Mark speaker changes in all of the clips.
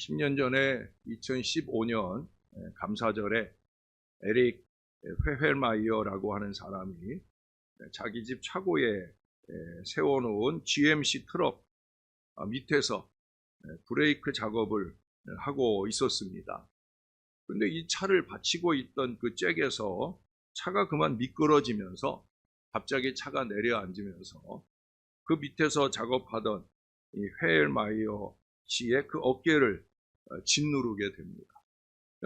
Speaker 1: 10년 전에 2015년 감사절에 에릭 회헬마이어라고 하는 사람이 자기 집 차고에 세워놓은 GMC 트럭 밑에서 브레이크 작업을 하고 있었습니다. 그런데 이 차를 받치고 있던 그 잭에서 차가 그만 미끄러지면서 갑자기 차가 내려앉으면서 그 밑에서 작업하던 이 회헬마이어 씨의 그 어깨를 짓누르게 됩니다.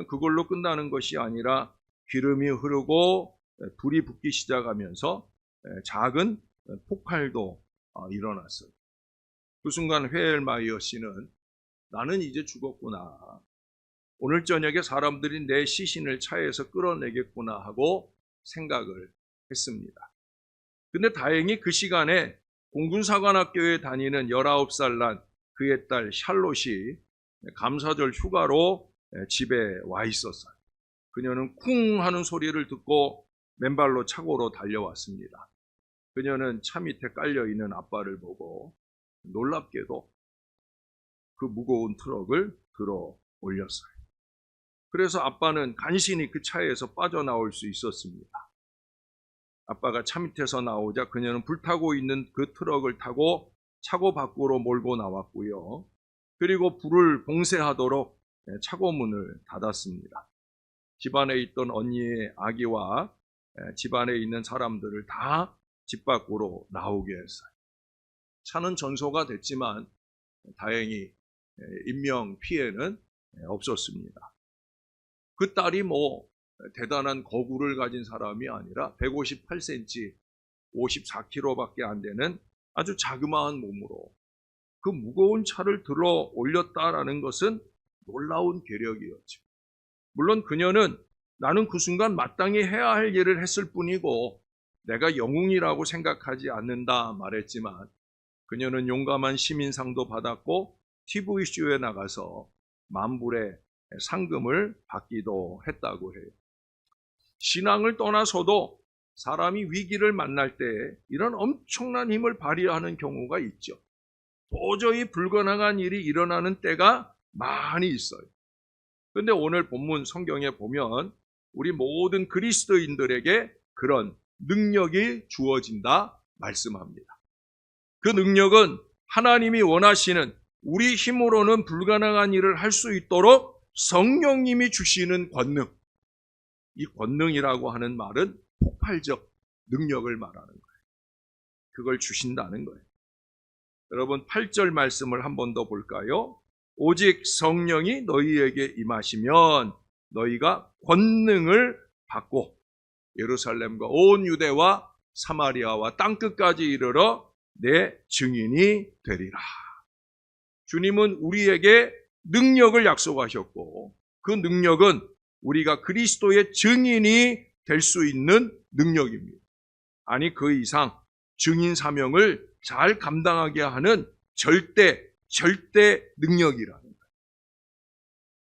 Speaker 1: 그걸로 끝나는 것이 아니라 기름이 흐르고 불이 붙기 시작하면서 작은 폭발도 일어났어요. 그 순간 회헬마이어 씨는 나는 이제 죽었구나. 오늘 저녁에 사람들이 내 시신을 차에서 끌어내겠구나 하고 생각을 했습니다. 근데 다행히 그 시간에 공군사관학교에 다니는 19살 난 그의 딸 샬롯이 감사절 휴가로 집에 와 있었어요. 그녀는 쿵 하는 소리를 듣고 맨발로 차고로 달려왔습니다. 그녀는 차 밑에 깔려있는 아빠를 보고 놀랍게도 그 무거운 트럭을 들어 올렸어요. 그래서 아빠는 간신히 그 차에서 빠져나올 수 있었습니다. 아빠가 차 밑에서 나오자 그녀는 불타고 있는 그 트럭을 타고 차고 밖으로 몰고 나왔고요. 그리고 불을 봉쇄하도록 차고 문을 닫았습니다. 집안에 있던 언니의 아기와 집안에 있는 사람들을 다 집 밖으로 나오게 했어요. 차는 전소가 됐지만 다행히 인명 피해는 없었습니다. 그 딸이 대단한 거구를 가진 사람이 아니라 158cm, 54kg밖에 안 되는 아주 자그마한 몸으로 그 무거운 차를 들어 올렸다라는 것은 놀라운 괴력이었죠. 물론 그녀는 나는 그 순간 마땅히 해야 할 일을 했을 뿐이고 내가 영웅이라고 생각하지 않는다 말했지만 그녀는 용감한 시민상도 받았고 TV쇼에 나가서 만불의 상금을 받기도 했다고 해요. 신앙을 떠나서도 사람이 위기를 만날 때 이런 엄청난 힘을 발휘하는 경우가 있죠. 도저히 불가능한 일이 일어나는 때가 많이 있어요. 그런데 오늘 본문 성경에 보면 우리 모든 그리스도인들에게 그런 능력이 주어진다 말씀합니다. 그 능력은 하나님이 원하시는 우리 힘으로는 불가능한 일을 할 수 있도록 성령님이 주시는 권능. 이 권능이라고 하는 말은 폭발적 능력을 말하는 거예요. 그걸 주신다는 거예요. 여러분 8절 말씀을 한 번 더 볼까요? 오직 성령이 너희에게 임하시면 너희가 권능을 받고 예루살렘과 온 유대와 사마리아와 땅끝까지 이르러 내 증인이 되리라. 주님은 우리에게 능력을 약속하셨고 그 능력은 우리가 그리스도의 증인이 될 수 있는 능력입니다. 아니 그 이상 증인 사명을 잘 감당하게 하는 절대 능력이라는 거예요.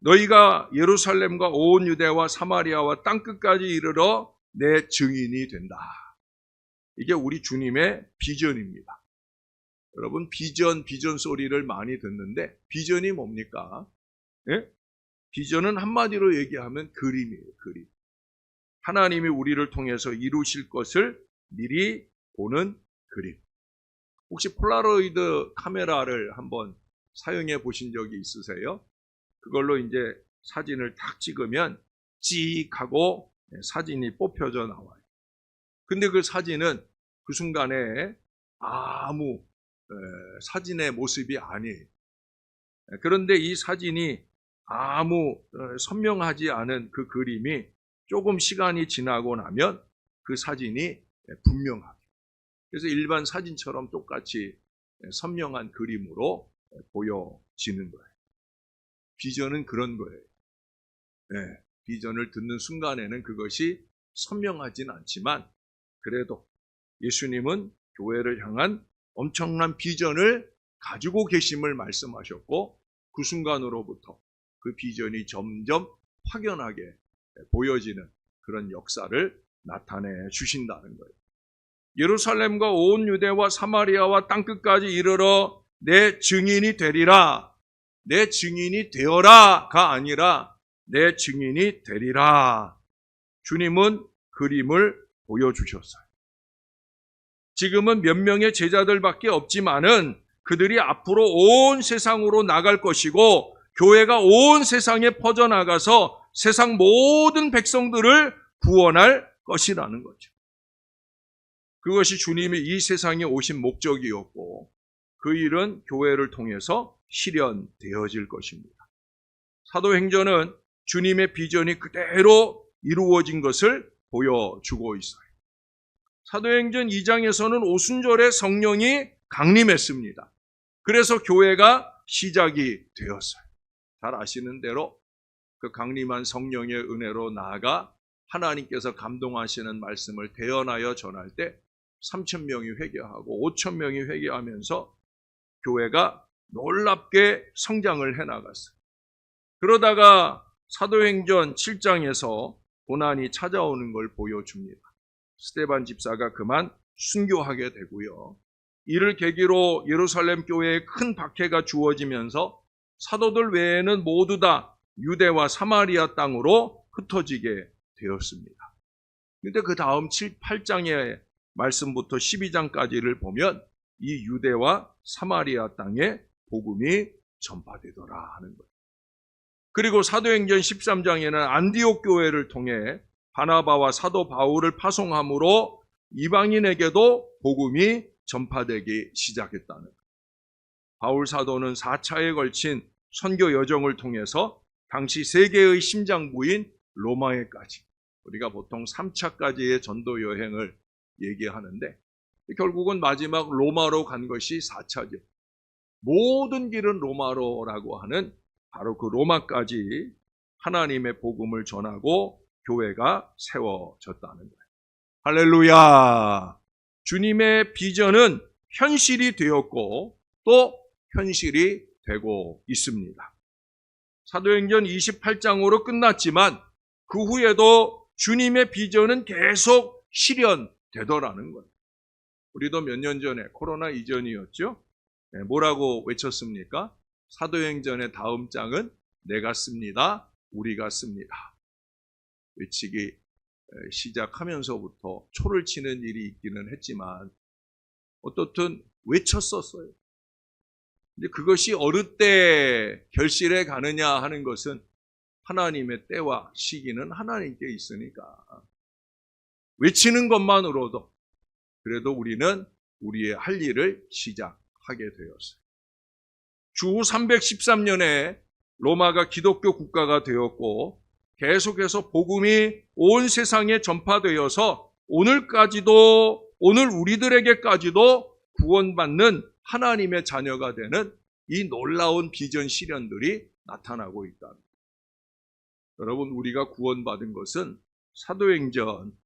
Speaker 1: 너희가 예루살렘과 온 유대와 사마리아와 땅끝까지 이르러 내 증인이 된다. 이게 우리 주님의 비전입니다. 여러분 비전 소리를 많이 듣는데 비전이 뭡니까? 예? 비전은 한마디로 얘기하면 그림이에요. 그림. 하나님이 우리를 통해서 이루실 것을 미리 보는 그림. 혹시 폴라로이드 카메라를 한번 사용해 보신 적이 있으세요? 그걸로 이제 사진을 탁 찍으면 찍 하고 사진이 뽑혀져 나와요. 근데 그 사진은 그 순간에 아무 사진의 모습이 아니에요. 그런데 이 사진이 아무 선명하지 않은 그 그림이 조금 시간이 지나고 나면 그 사진이 분명하게. 그래서 일반 사진처럼 똑같이 선명한 그림으로 보여지는 거예요. 비전은 그런 거예요. 비전을 듣는 순간에는 그것이 선명하진 않지만 그래도 예수님은 교회를 향한 엄청난 비전을 가지고 계심을 말씀하셨고 그 순간으로부터 그 비전이 점점 확연하게 보여지는 그런 역사를 나타내 주신다는 거예요. 예루살렘과 온 유대와 사마리아와 땅끝까지 이르러 내 증인이 되리라. 내 증인이 되어라가 아니라 내 증인이 되리라. 주님은 그림을 보여주셨어요. 지금은 몇 명의 제자들밖에 없지만은 그들이 앞으로 온 세상으로 나갈 것이고 교회가 온 세상에 퍼져나가서 세상 모든 백성들을 구원할 것이라는 거죠. 그것이 주님이 이 세상에 오신 목적이었고 그 일은 교회를 통해서 실현되어질 것입니다. 사도행전은 주님의 비전이 그대로 이루어진 것을 보여주고 있어요. 사도행전 2장에서는 오순절에 성령이 강림했습니다. 그래서 교회가 시작이 되었어요. 잘 아시는 대로 그 강림한 성령의 은혜로 나아가 하나님께서 감동하시는 말씀을 대언하여 전할 때 3,000명이 회개하고 5,000명이 회개하면서 교회가 놀랍게 성장을 해나갔어요. 그러다가 사도행전 7장에서 고난이 찾아오는 걸 보여줍니다. 스데반 집사가 그만 순교하게 되고요. 이를 계기로 예루살렘 교회에 큰 박해가 주어지면서 사도들 외에는 모두 다 유대와 사마리아 땅으로 흩어지게 되었습니다. 그런데 그 다음 8장의 말씀부터 12장까지를 보면 이 유대와 사마리아 땅에 복음이 전파되더라 하는 거예요. 그리고 사도행전 13장에는 안디옥 교회를 통해 바나바와 사도 바울을 파송함으로 이방인에게도 복음이 전파되기 시작했다는 거예요. 바울 사도는 4차에 걸친 선교 여정을 통해서 당시 세계의 심장부인 로마에까지, 우리가 보통 3차까지의 전도 여행을 얘기하는데 결국은 마지막 로마로 간 것이 4차죠. 모든 길은 로마로라고 하는 바로 그 로마까지 하나님의 복음을 전하고 교회가 세워졌다는 거예요. 할렐루야! 주님의 비전은 현실이 되었고 또 현실이 되고 있습니다. 사도행전 28장으로 끝났지만 그 후에도 주님의 비전은 계속 실현되더라는 거예요. 우리도 몇 년 전에 코로나 이전이었죠. 뭐라고 외쳤습니까? 사도행전의 다음 장은 내가 씁니다. 우리가 씁니다. 외치기 시작하면서부터 초를 치는 일이 있기는 했지만 어떻든 외쳤었어요. 근데 그것이 어느 때 결실해 가느냐 하는 것은 하나님의 때와 시기는 하나님께 있으니까 외치는 것만으로도 그래도 우리는 우리의 할 일을 시작하게 되었어요. 주후 313년에 로마가 기독교 국가가 되었고 계속해서 복음이 온 세상에 전파되어서 오늘까지도, 오늘 우리들에게까지도 구원받는 하나님의 자녀가 되는 이 놀라운 비전 실현들이 나타나고 있다. 여러분, 우리가 구원받은 것은 사도행전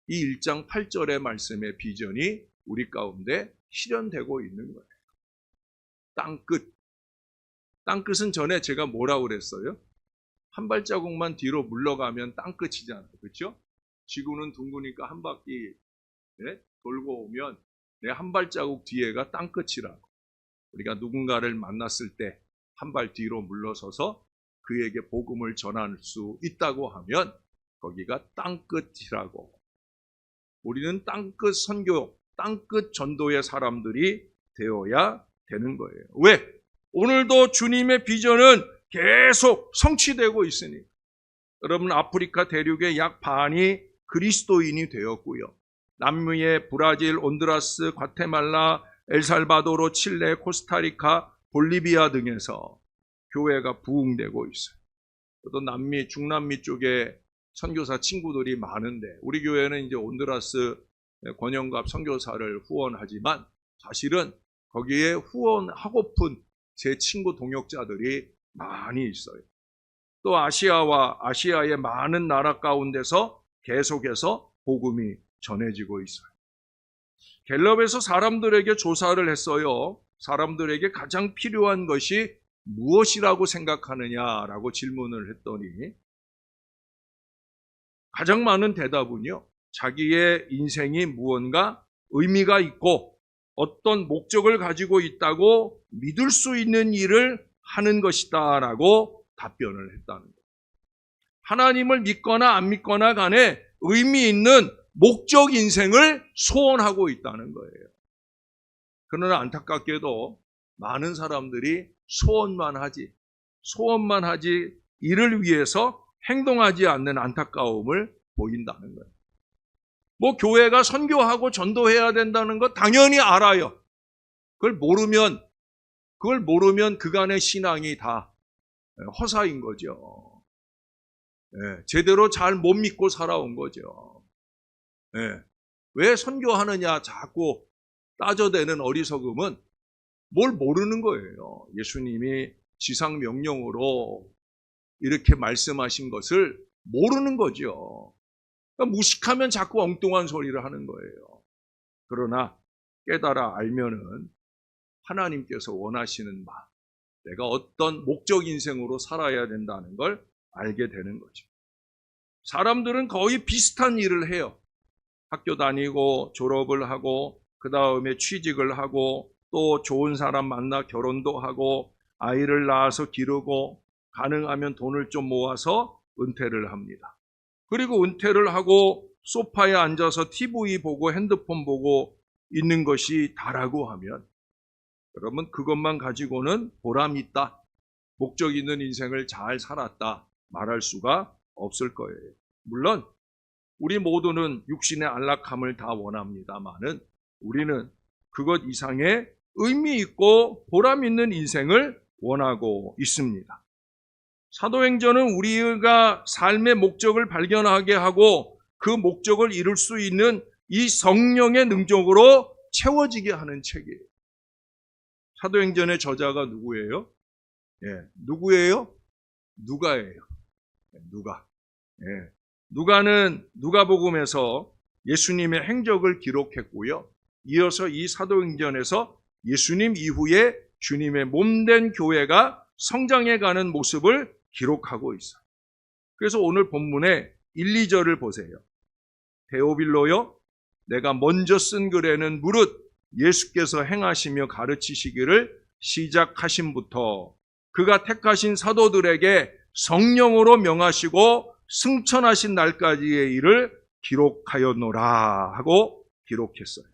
Speaker 1: 이 1장 8절의 말씀의 비전이 우리 가운데 실현되고 있는 거예요. 땅끝. 땅끝은 전에 제가 뭐라고 그랬어요? 한 발자국만 뒤로 물러가면 땅끝이잖아요. 그렇죠? 지구는 둥그니까 한 바퀴 돌고 오면 내 한 발자국 뒤에가 땅끝이라고. 우리가 누군가를 만났을 때 한 발 뒤로 물러서서 그에게 복음을 전할 수 있다고 하면 거기가 땅끝이라고. 우리는 땅끝 선교, 땅끝 전도의 사람들이 되어야 되는 거예요. 왜? 오늘도 주님의 비전은 계속 성취되고 있으니. 여러분, 아프리카 대륙의 약 반이 그리스도인이 되었고요. 남미의 브라질, 온두라스, 과테말라, 엘살바도르, 칠레, 코스타리카, 볼리비아 등에서 교회가 부흥되고 있어요. 또 남미, 중남미 쪽에 선교사 친구들이 많은데 우리 교회는 이제 온두라스 권영갑 선교사를 후원하지만 사실은 거기에 후원하고픈 제 친구 동역자들이 많이 있어요. 또 아시아와 아시아의 많은 나라 가운데서 계속해서 복음이 전해지고 있어요. 갤럽에서 사람들에게 조사를 했어요. 사람들에게 가장 필요한 것이 무엇이라고 생각하느냐라고 질문을 했더니 가장 많은 대답은요, 자기의 인생이 무언가 의미가 있고 어떤 목적을 가지고 있다고 믿을 수 있는 일을 하는 것이다 라고 답변을 했다는 거예요. 하나님을 믿거나 안 믿거나 간에 의미 있는 목적 인생을 소원하고 있다는 거예요. 그러나 안타깝게도 많은 사람들이 소원만 하지 이를 위해서 행동하지 않는 안타까움을 보인다는 거예요. 뭐 교회가 선교하고 전도해야 된다는 거 당연히 알아요. 그걸 모르면 그간의 신앙이 다 허사인 거죠. 제대로 잘 못 믿고 살아온 거죠. 왜 선교하느냐 자꾸 따져대는 어리석음은 뭘 모르는 거예요. 예수님이 지상 명령으로 이렇게 말씀하신 것을 모르는 거죠. 그러니까 무식하면 자꾸 엉뚱한 소리를 하는 거예요. 그러나 깨달아 알면은 하나님께서 원하시는 바, 내가 어떤 목적 인생으로 살아야 된다는 걸 알게 되는 거죠. 사람들은 거의 비슷한 일을 해요. 학교 다니고 졸업을 하고 그 다음에 취직을 하고 또 좋은 사람 만나 결혼도 하고 아이를 낳아서 기르고 가능하면 돈을 좀 모아서 은퇴를 합니다. 그리고 은퇴를 하고 소파에 앉아서 TV 보고 핸드폰 보고 있는 것이 다라고 하면 여러분 그것만 가지고는 보람 있다, 목적 있는 인생을 잘 살았다 말할 수가 없을 거예요. 물론 우리 모두는 육신의 안락함을 다 원합니다만은 우리는 그것 이상의 의미 있고 보람 있는 인생을 원하고 있습니다. 사도행전은 우리가 삶의 목적을 발견하게 하고 그 목적을 이룰 수 있는 이 성령의 능력으로 채워지게 하는 책이에요. 사도행전의 저자가 누구예요? 누구예요? 누가예요. 누가. 누가는 누가복음에서 예수님의 행적을 기록했고요. 이어서 이 사도행전에서 예수님 이후에 주님의 몸된 교회가 성장해가는 모습을 기록하고 있어요. 그래서 오늘 본문의 1, 2절을 보세요. 데오빌로여, 내가 먼저 쓴 글에는 무릇 예수께서 행하시며 가르치시기를 시작하심부터 그가 택하신 사도들에게 성령으로 명하시고 승천하신 날까지의 일을 기록하였노라 하고 기록했어요.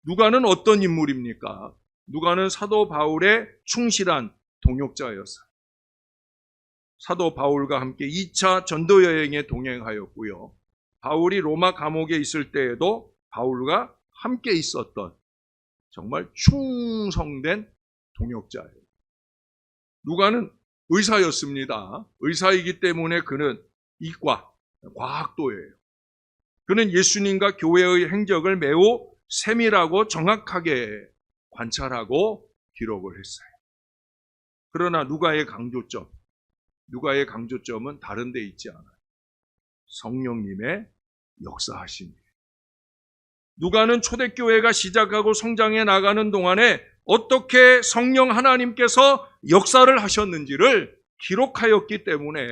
Speaker 1: 누가는 어떤 인물입니까? 누가는 사도 바울의 충실한 동역자였어요. 사도 바울과 함께 2차 전도 여행에 동행하였고요. 바울이 로마 감옥에 있을 때에도 바울과 함께 있었던 정말 충성된 동역자예요. 누가는 의사였습니다. 의사이기 때문에 그는 이과, 과학도예요. 그는 예수님과 교회의 행적을 매우 세밀하고 정확하게 관찰하고 기록을 했어요. 그러나 누가의 강조점은 다른 데 있지 않아요. 성령님의 역사하심이에요. 누가는 초대교회가 시작하고 성장해 나가는 동안에 어떻게 성령 하나님께서 역사를 하셨는지를 기록하였기 때문에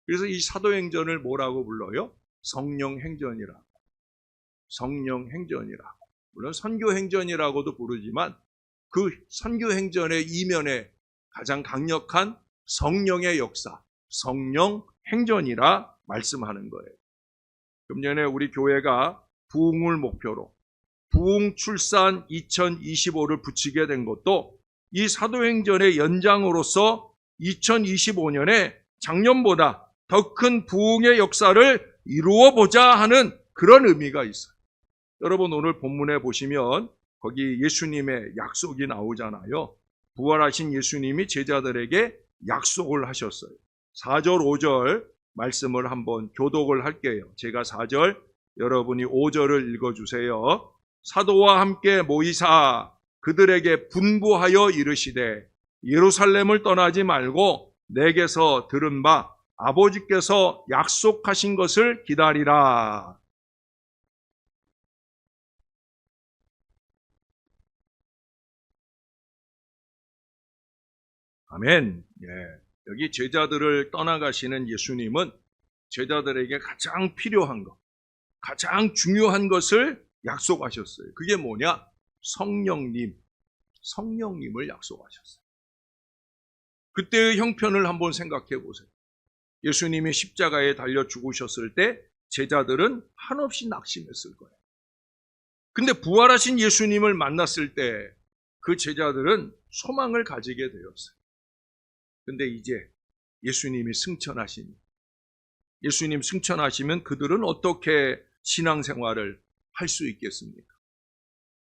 Speaker 1: 그래서 이 사도행전을 뭐라고 불러요? 성령행전이라고. 성령행전이라고. 물론 선교행전이라고도 부르지만 그 선교행전의 이면에 가장 강력한 성령의 역사, 성령행전이라 말씀하는 거예요. 금년에 우리 교회가 부흥을 목표로 부흥 출산 2025를 붙이게 된 것도 이 사도행전의 연장으로서 2025년에 작년보다 더 큰 부흥의 역사를 이루어 보자 하는 그런 의미가 있어요. 여러분 오늘 본문에 보시면 거기 예수님의 약속이 나오잖아요. 부활하신 예수님이 제자들에게 약속을 하셨어요. 4절, 5절 말씀을 한번 교독을 할게요. 제가 4절, 여러분이 5절을 읽어주세요. 사도와 함께 모이사 그들에게 분부하여 이르시되 예루살렘을 떠나지 말고 내게서 들은 바 아버지께서 약속하신 것을 기다리라. 아멘. 여기 제자들을 떠나가시는 예수님은 제자들에게 가장 필요한 것, 가장 중요한 것을 약속하셨어요. 그게 뭐냐? 성령님을 약속하셨어요. 그때의 형편을 한번 생각해 보세요. 예수님이 십자가에 달려 죽으셨을 때 제자들은 한없이 낙심했을 거예요. 근데 부활하신 예수님을 만났을 때 그 제자들은 소망을 가지게 되었어요. 근데 이제 예수님이 승천하시니, 예수님 승천하시면 그들은 어떻게 신앙생활을 할 수 있겠습니까?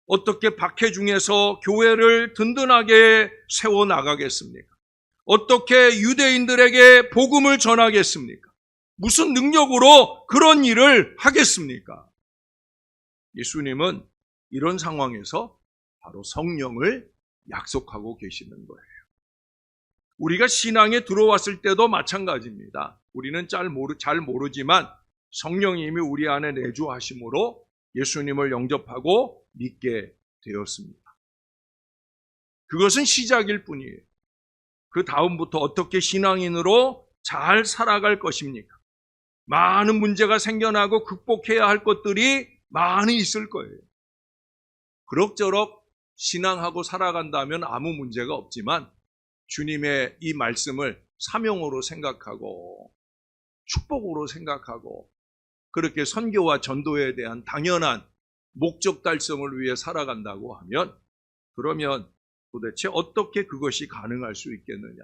Speaker 1: 어떻게 박해 중에서 교회를 든든하게 세워나가겠습니까? 어떻게 유대인들에게 복음을 전하겠습니까? 무슨 능력으로 그런 일을 하겠습니까? 예수님은 이런 상황에서 바로 성령을 약속하고 계시는 거예요. 우리가 신앙에 들어왔을 때도 마찬가지입니다. 우리는 잘 모르지만 성령님이 우리 안에 내주하심으로 예수님을 영접하고 믿게 되었습니다. 그것은 시작일 뿐이에요. 그 다음부터 어떻게 신앙인으로 잘 살아갈 것입니까? 많은 문제가 생겨나고 극복해야 할 것들이 많이 있을 거예요. 그럭저럭 신앙하고 살아간다면 아무 문제가 없지만 주님의 이 말씀을 사명으로 생각하고 축복으로 생각하고 그렇게 선교와 전도에 대한 당연한 목적 달성을 위해 살아간다고 하면 그러면 도대체 어떻게 그것이 가능할 수 있겠느냐.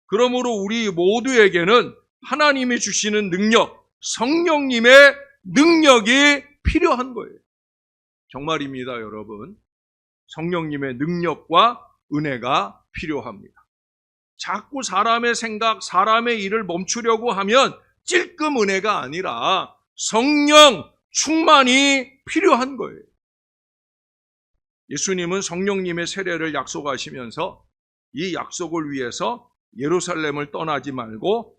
Speaker 1: 그러므로 우리 모두에게는 하나님이 주시는 능력, 성령님의 능력이 필요한 거예요. 정말입니다, 여러분. 성령님의 능력과 은혜가 필요합니다. 자꾸 사람의 생각, 사람의 일을 멈추려고 하면 찔끔 은혜가 아니라 성령 충만이 필요한 거예요. 예수님은 성령님의 세례를 약속하시면서 이 약속을 위해서 예루살렘을 떠나지 말고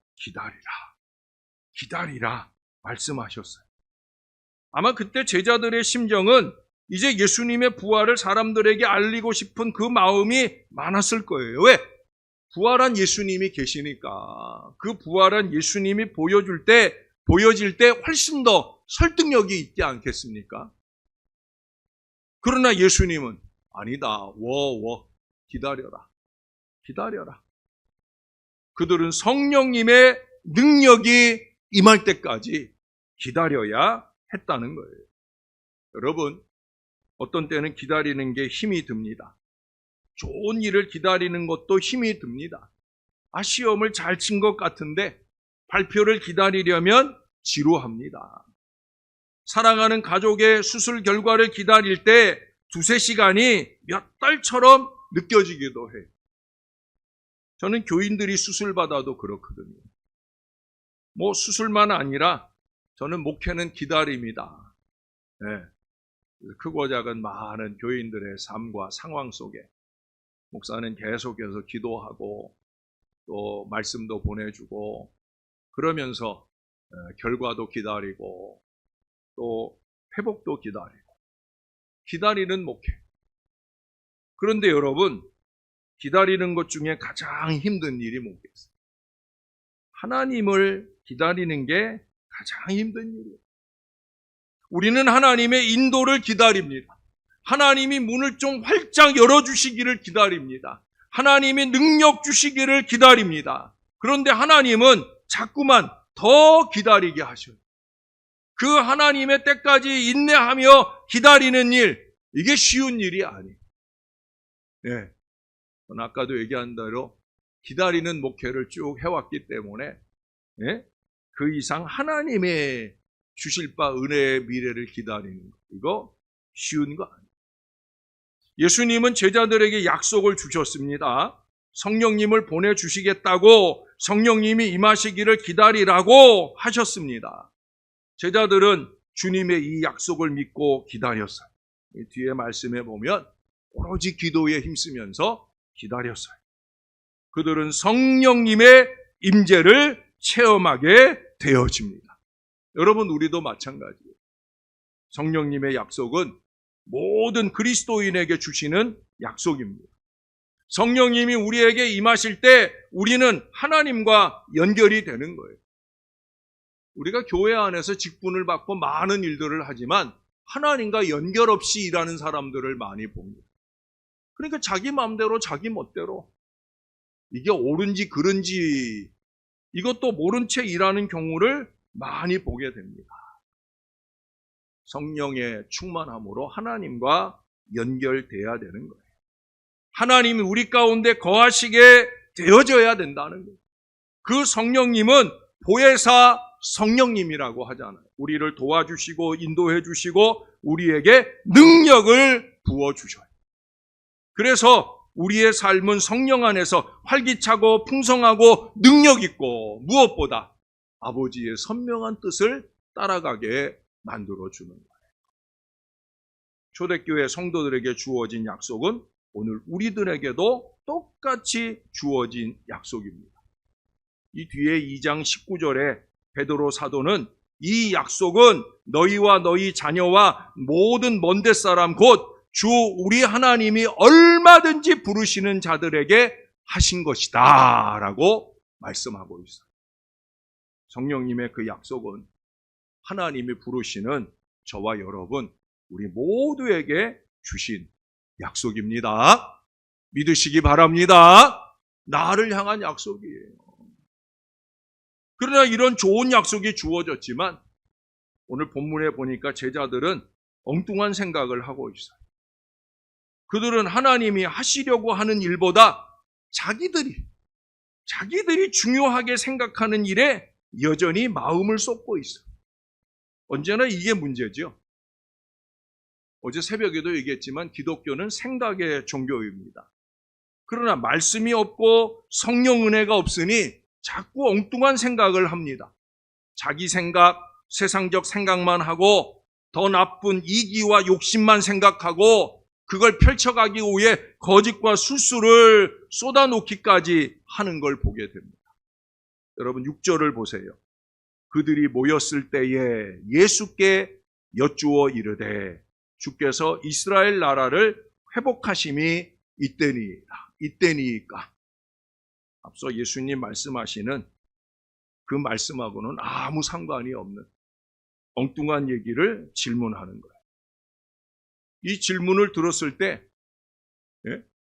Speaker 1: 기다리라 말씀하셨어요. 아마 그때 제자들의 심정은 이제 예수님의 부활을 사람들에게 알리고 싶은 그 마음이 많았을 거예요. 왜? 부활한 예수님이 계시니까 그 부활한 예수님이 보여질 때 훨씬 더 설득력이 있지 않겠습니까? 그러나 예수님은 아니다. 기다려라. 그들은 성령님의 능력이 임할 때까지 기다려야 했다는 거예요. 여러분, 어떤 때는 기다리는 게 힘이 듭니다. 좋은 일을 기다리는 것도 힘이 듭니다. 시험을 잘 친 것 같은데 발표를 기다리려면 지루합니다. 사랑하는 가족의 수술 결과를 기다릴 때 두세 시간이 몇 달처럼 느껴지기도 해요. 저는 교인들이 수술 받아도 그렇거든요. 수술만 아니라 저는 목회는 기다림이다. 네. 크고 작은 많은 교인들의 삶과 상황 속에 목사는 계속해서 기도하고 또 말씀도 보내주고 그러면서 결과도 기다리고 또 회복도 기다리는 목회. 그런데 여러분, 기다리는 것 중에 가장 힘든 일이 뭐겠어요? 하나님을 기다리는 게 가장 힘든 일이에요. 우리는 하나님의 인도를 기다립니다. 하나님이 문을 좀 활짝 열어주시기를 기다립니다. 하나님이 능력 주시기를 기다립니다. 그런데 하나님은 자꾸만 더 기다리게 하셔요. 그 하나님의 때까지 인내하며 기다리는 일, 이게 쉬운 일이 아니에요. 네. 저는 아까도 얘기한 대로 기다리는 목회를 쭉 해왔기 때문에 그 이상 하나님의 주실 바 은혜의 미래를 기다리는 거, 이거 쉬운 거 아니에요. 예수님은 제자들에게 약속을 주셨습니다. 성령님을 보내주시겠다고 성령님이 임하시기를 기다리라고 하셨습니다. 제자들은 주님의 이 약속을 믿고 기다렸어요. 이 뒤에 말씀해 보면 오로지 기도에 힘쓰면서 기다렸어요. 그들은 성령님의 임재를 체험하게 되어집니다. 여러분, 우리도 마찬가지예요. 성령님의 약속은 모든 그리스도인에게 주시는 약속입니다. 성령님이 우리에게 임하실 때 우리는 하나님과 연결이 되는 거예요. 우리가 교회 안에서 직분을 받고 많은 일들을 하지만 하나님과 연결 없이 일하는 사람들을 많이 봅니다. 그러니까 자기 마음대로 자기 멋대로 이게 옳은지 그른지 이것도 모른 채 일하는 경우를 많이 보게 됩니다. 성령의 충만함으로 하나님과 연결돼야 되는 거예요. 하나님이 우리 가운데 거하시게 되어져야 된다는 거예요. 그 성령님은 보혜사 성령님이라고 하잖아요. 우리를 도와주시고 인도해 주시고 우리에게 능력을 부어주셔요. 그래서 우리의 삶은 성령 안에서 활기차고 풍성하고 능력 있고 무엇보다 아버지의 선명한 뜻을 따라가게 만들어주는 거예요. 초대교회 성도들에게 주어진 약속은 오늘 우리들에게도 똑같이 주어진 약속입니다. 이 뒤에 2장 19절에 베드로 사도는 이 약속은 너희와 너희 자녀와 모든 먼데 사람 곧 주 우리 하나님이 얼마든지 부르시는 자들에게 하신 것이다 라고 말씀하고 있어요. 성령님의 그 약속은 하나님이 부르시는 저와 여러분 우리 모두에게 주신 약속입니다. 믿으시기 바랍니다. 나를 향한 약속이에요. 그러나 이런 좋은 약속이 주어졌지만 오늘 본문에 보니까 제자들은 엉뚱한 생각을 하고 있어요. 그들은 하나님이 하시려고 하는 일보다 자기들이 중요하게 생각하는 일에 여전히 마음을 쏟고 있어요. 언제나 이게 문제죠. 어제 새벽에도 얘기했지만 기독교는 생각의 종교입니다. 그러나 말씀이 없고 성령 은혜가 없으니 자꾸 엉뚱한 생각을 합니다. 자기 생각, 세상적 생각만 하고 더 나쁜 이기와 욕심만 생각하고 그걸 펼쳐가기 위해 거짓과 술수를 쏟아놓기까지 하는 걸 보게 됩니다. 여러분 6절을 보세요. 그들이 모였을 때에 예수께 여쭈어 이르되 주께서 이스라엘 나라를 회복하심이 이때니까. 앞서 예수님 말씀하시는 그 말씀하고는 아무 상관이 없는 엉뚱한 얘기를 질문하는 거예요. 이 질문을 들었을 때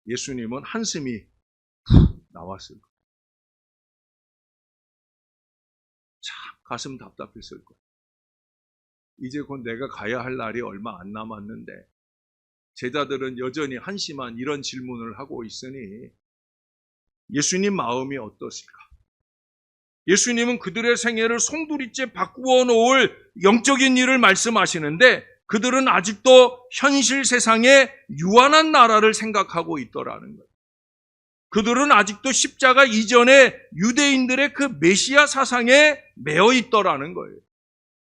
Speaker 1: 예수님은 한숨이 나왔을 거예요. 참 가슴 답답했을 거예요. 이제 곧 내가 가야 할 날이 얼마 안 남았는데 제자들은 여전히 한심한 이런 질문을 하고 있으니 예수님 마음이 어떠실까? 예수님은 그들의 생애를 송두리째 바꾸어 놓을 영적인 일을 말씀하시는데 그들은 아직도 현실 세상의 유한한 나라를 생각하고 있더라는 거예요. 그들은 아직도 십자가 이전에 유대인들의 그 메시아 사상에 매여 있더라는 거예요.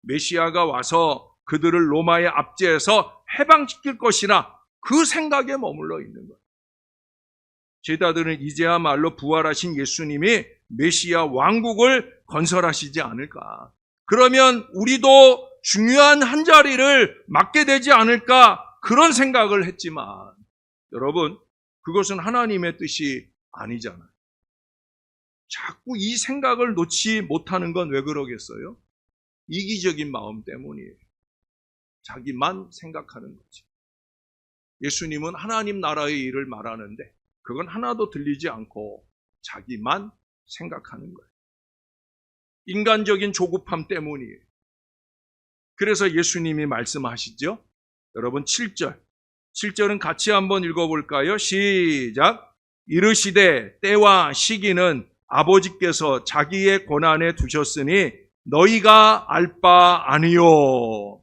Speaker 1: 메시아가 와서 그들을 로마의 압제에서 해방시킬 것이나 그 생각에 머물러 있는 거예요. 제자들은 이제야말로 부활하신 예수님이 메시아 왕국을 건설하시지 않을까. 그러면 우리도 중요한 한 자리를 맡게 되지 않을까 그런 생각을 했지만 여러분 그것은 하나님의 뜻이 아니잖아요. 자꾸 이 생각을 놓지 못하는 건 왜 그러겠어요? 이기적인 마음 때문이에요. 자기만 생각하는 거지. 예수님은 하나님 나라의 일을 말하는데 그건 하나도 들리지 않고 자기만 생각하는 거예요. 인간적인 조급함 때문이에요. 그래서 예수님이 말씀하시죠. 여러분 7절은 같이 한번 읽어볼까요? 시작. 이르시되 때와 시기는 아버지께서 자기의 권한에 두셨으니 너희가 알 바 아니요.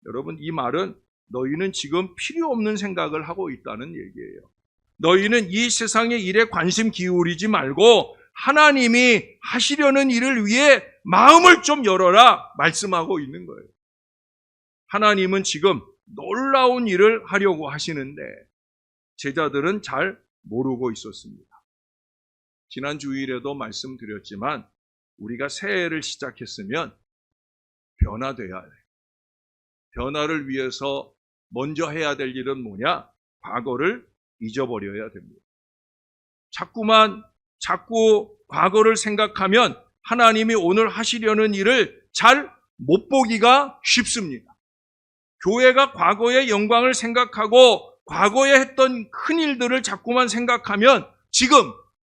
Speaker 1: 여러분 이 말은 너희는 지금 필요 없는 생각을 하고 있다는 얘기예요. 너희는 이 세상의 일에 관심 기울이지 말고 하나님이 하시려는 일을 위해 마음을 좀 열어라 말씀하고 있는 거예요. 하나님은 지금 놀라운 일을 하려고 하시는데 제자들은 잘 모르고 있었습니다. 지난 주일에도 말씀드렸지만 우리가 새해를 시작했으면 변화돼야 해요. 변화를 위해서 먼저 해야 될 일은 뭐냐? 과거를 잊어버려야 됩니다. 자꾸 과거를 생각하면 하나님이 오늘 하시려는 일을 잘 못 보기가 쉽습니다. 교회가 과거의 영광을 생각하고 과거에 했던 큰 일들을 자꾸만 생각하면 지금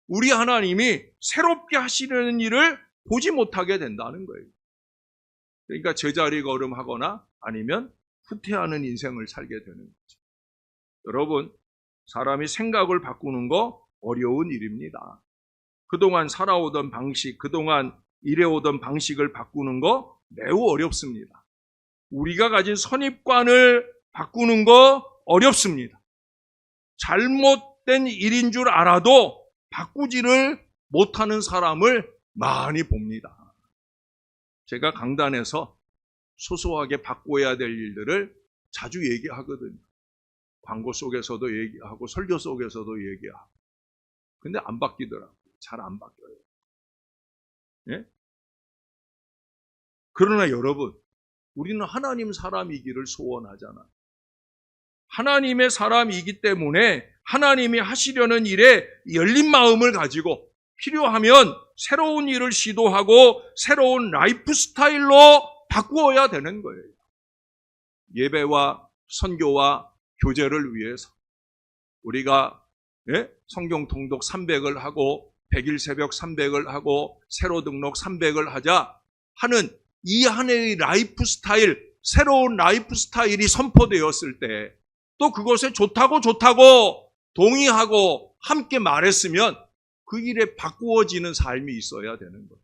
Speaker 1: 우리 하나님이 새롭게 하시려는 일을 보지 못하게 된다는 거예요. 그러니까 제자리 걸음하거나 아니면 후퇴하는 인생을 살게 되는 거죠. 여러분, 사람이 생각을 바꾸는 거 어려운 일입니다. 그동안 살아오던 방식, 그동안 일해오던 방식을 바꾸는 거 매우 어렵습니다. 우리가 가진 선입관을 바꾸는 거 어렵습니다. 잘못된 일인 줄 알아도 바꾸지를 못하는 사람을 많이 봅니다. 제가 강단에서 소소하게 바꿔야 될 일들을 자주 얘기하거든요. 광고 속에서도 얘기하고 설교 속에서도 얘기하고. 근데 안 바뀌더라고요. 잘 안 바뀌어요. 예? 그러나 여러분, 우리는 하나님 사람이기를 소원하잖아요. 하나님의 사람이기 때문에 하나님이 하시려는 일에 열린 마음을 가지고 필요하면 새로운 일을 시도하고 새로운 라이프 스타일로 바꾸어야 되는 거예요. 예배와 선교와 교제를 위해서 우리가 성경 통독 300을 하고 100일 새벽 300을 하고 새로 등록 300을 하자 하는 이 한 해의 라이프 스타일, 새로운 라이프 스타일이 선포되었을 때 또 그것에 좋다고 동의하고 함께 말했으면 그 일에 바꾸어지는 삶이 있어야 되는 거예요.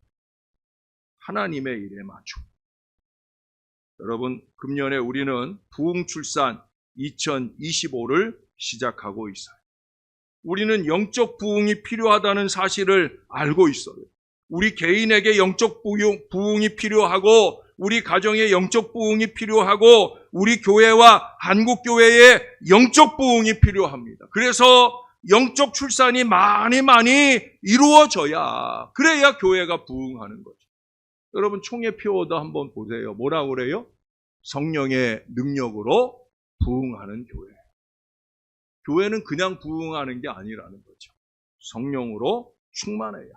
Speaker 1: 하나님의 일에 맞추고. 여러분, 금년에 우리는 부흥출산 2025를 시작하고 있어요. 우리는 영적 부흥이 필요하다는 사실을 알고 있어요. 우리 개인에게 영적 부흥이 필요하고 우리 가정의 영적 부흥이 필요하고 우리 교회와 한국교회의 영적 부흥이 필요합니다. 그래서 영적 출산이 많이 이루어져야 그래야 교회가 부흥하는 거죠. 여러분 총회 표어도 한번 보세요. 뭐라고 그래요? 성령의 능력으로 부흥하는 교회. 교회는 그냥 부흥하는 게 아니라는 거죠. 성령으로 충만해야.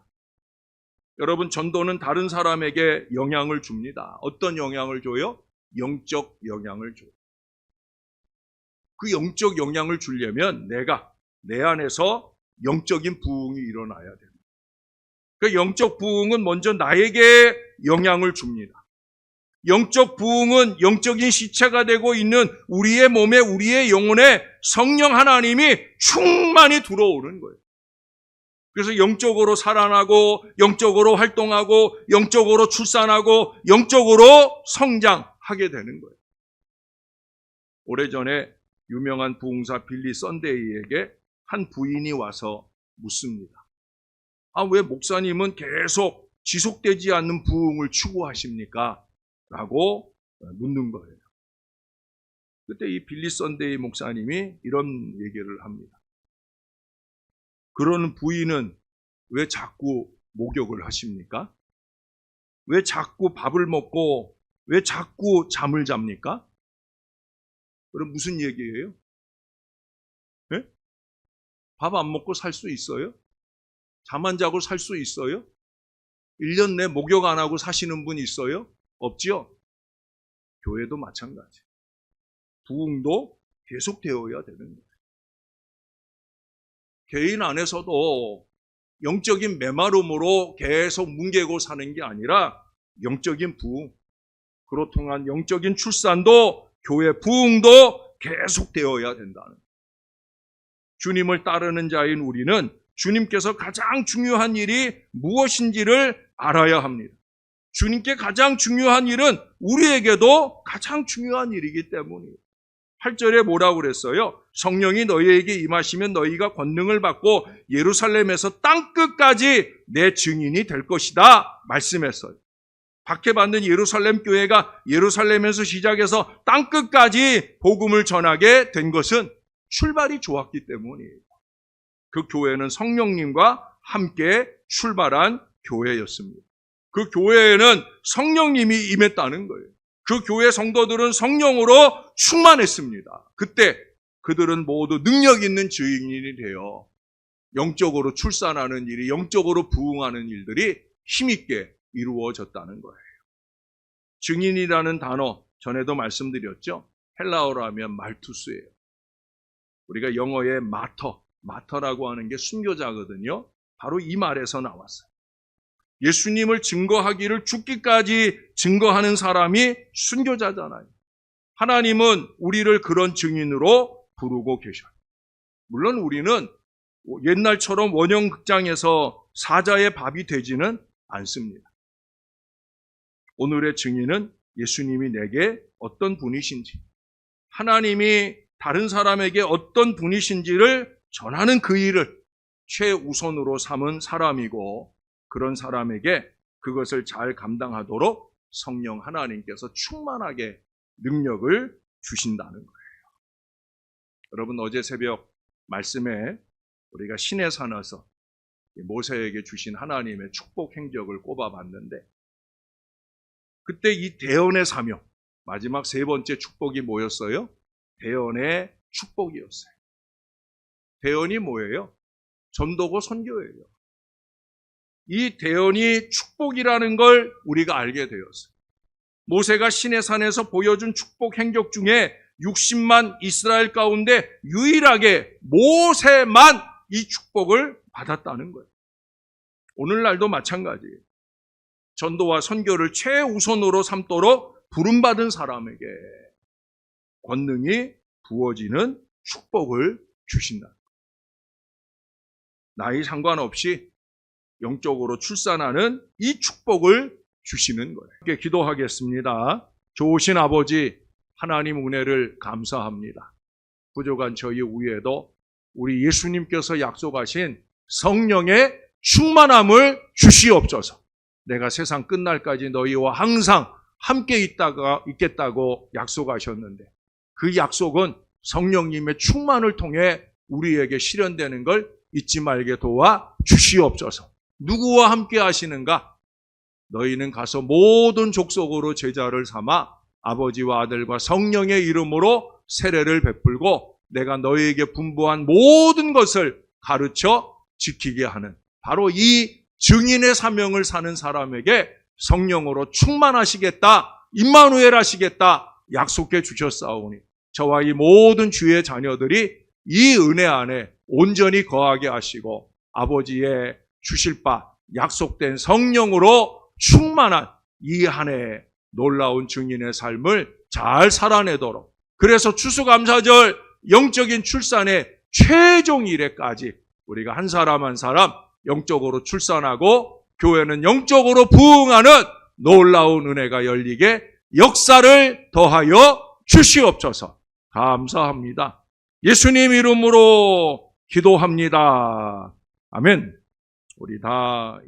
Speaker 1: 여러분, 전도는 다른 사람에게 영향을 줍니다. 어떤 영향을 줘요? 영적 영향을 줘요. 그 영적 영향을 주려면 내가 내 안에서 영적인 부흥이 일어나야 됩니다. 그 영적 부흥은 먼저 나에게 영향을 줍니다. 영적 부흥은 영적인 시체가 되고 있는 우리의 몸에 우리의 영혼에 성령 하나님이 충만히 들어오는 거예요. 그래서 영적으로 살아나고 영적으로 활동하고 영적으로 출산하고 영적으로 성장하게 되는 거예요. 오래전에 유명한 부흥사 빌리 썬데이에게 한 부인이 와서 묻습니다. 왜 목사님은 계속 지속되지 않는 부흥을 추구하십니까? 라고 묻는 거예요. 그때 이 빌리 썬데이 목사님이 이런 얘기를 합니다. 그러는 부인은 왜 자꾸 목욕을 하십니까? 왜 자꾸 밥을 먹고 왜 자꾸 잠을 잡니까? 그럼 무슨 얘기예요? 네? 밥 안 먹고 살 수 있어요? 잠 안 자고 살 수 있어요? 1년 내 목욕 안 하고 사시는 분 있어요? 없지요? 교회도 마찬가지. 부흥도 계속되어야 되는 거예요. 개인 안에서도 영적인 메마름으로 계속 뭉개고 사는 게 아니라 영적인 부흥, 그로 통한 영적인 출산도 교회 부흥도 계속되어야 된다는 거예요. 주님을 따르는 자인 우리는 주님께서 가장 중요한 일이 무엇인지를 알아야 합니다. 주님께 가장 중요한 일은 우리에게도 가장 중요한 일이기 때문이에요. 8절에 뭐라고 그랬어요? 성령이 너희에게 임하시면 너희가 권능을 받고 예루살렘에서 땅끝까지 내 증인이 될 것이다 말씀했어요. 박해받는 예루살렘 교회가 예루살렘에서 시작해서 땅끝까지 복음을 전하게 된 것은 출발이 좋았기 때문이에요. 그 교회는 성령님과 함께 출발한 교회였습니다. 그 교회에는 성령님이 임했다는 거예요. 그 교회 성도들은 성령으로 충만했습니다. 그때 그들은 모두 능력 있는 증인이 되어 영적으로 출산하는 일이, 영적으로 부흥하는 일들이 힘있게 이루어졌다는 거예요. 증인이라는 단어 전에도 말씀드렸죠. 헬라어로 하면 말투스예요. 우리가 영어의 마터라고 하는 게 순교자거든요. 바로 이 말에서 나왔어요. 예수님을 증거하기를 죽기까지 증거하는 사람이 순교자잖아요. 하나님은 우리를 그런 증인으로 부르고 계셔요. 물론 우리는 옛날처럼 원형 극장에서 사자의 밥이 되지는 않습니다. 오늘의 증인은 예수님이 내게 어떤 분이신지, 하나님이 다른 사람에게 어떤 분이신지를 전하는 그 일을 최우선으로 삼은 사람이고, 그런 사람에게 그것을 잘 감당하도록 성령 하나님께서 충만하게 능력을 주신다는 거예요. 여러분, 어제 새벽 말씀에 우리가 신의 산에서 모세에게 주신 하나님의 축복 행적을 꼽아봤는데, 그때 이 대언의 사명, 마지막 세 번째 축복이 뭐였어요? 대언의 축복이었어요. 대언이 뭐예요? 전도고 선교예요. 이 대언이 축복이라는 걸 우리가 알게 되었어요. 모세가 시내 산에서 보여준 축복 행적 중에 60만 이스라엘 가운데 유일하게 모세만 이 축복을 받았다는 거예요. 오늘날도 마찬가지예요. 전도와 선교를 최우선으로 삼도록 부름받은 사람에게 권능이 부어지는 축복을 주신다. 나이 상관없이 영적으로 출산하는 이 축복을 주시는 거예요. 이렇게 기도하겠습니다. 좋으신 아버지 하나님 은혜를 감사합니다. 부족한 저희 위에도 우리 예수님께서 약속하신 성령의 충만함을 주시옵소서. 내가 세상 끝날까지 너희와 항상 함께 있겠다고 약속하셨는데, 그 약속은 성령님의 충만을 통해 우리에게 실현되는 걸 잊지 말게 도와 주시옵소서. 누구와 함께 하시는가? 너희는 가서 모든 족속으로 제자를 삼아 아버지와 아들과 성령의 이름으로 세례를 베풀고 내가 너희에게 분부한 모든 것을 가르쳐 지키게 하는, 바로 이 증인의 사명을 사는 사람에게 성령으로 충만하시겠다, 임마누엘 하시겠다 약속해 주셨사오니, 저와 이 모든 주의 자녀들이 이 은혜 안에 온전히 거하게 하시고 아버지의 주실 바 약속된 성령으로 충만한 이 한 해 놀라운 증인의 삶을 잘 살아내도록, 그래서 추수감사절 영적인 출산의 최종 일에까지 우리가 한 사람 한 사람 영적으로 출산하고 교회는 영적으로 부흥하는 놀라운 은혜가 열리게 역사를 더하여 주시옵소서. 감사합니다. 예수님 이름으로 기도합니다. 아멘. 우리 다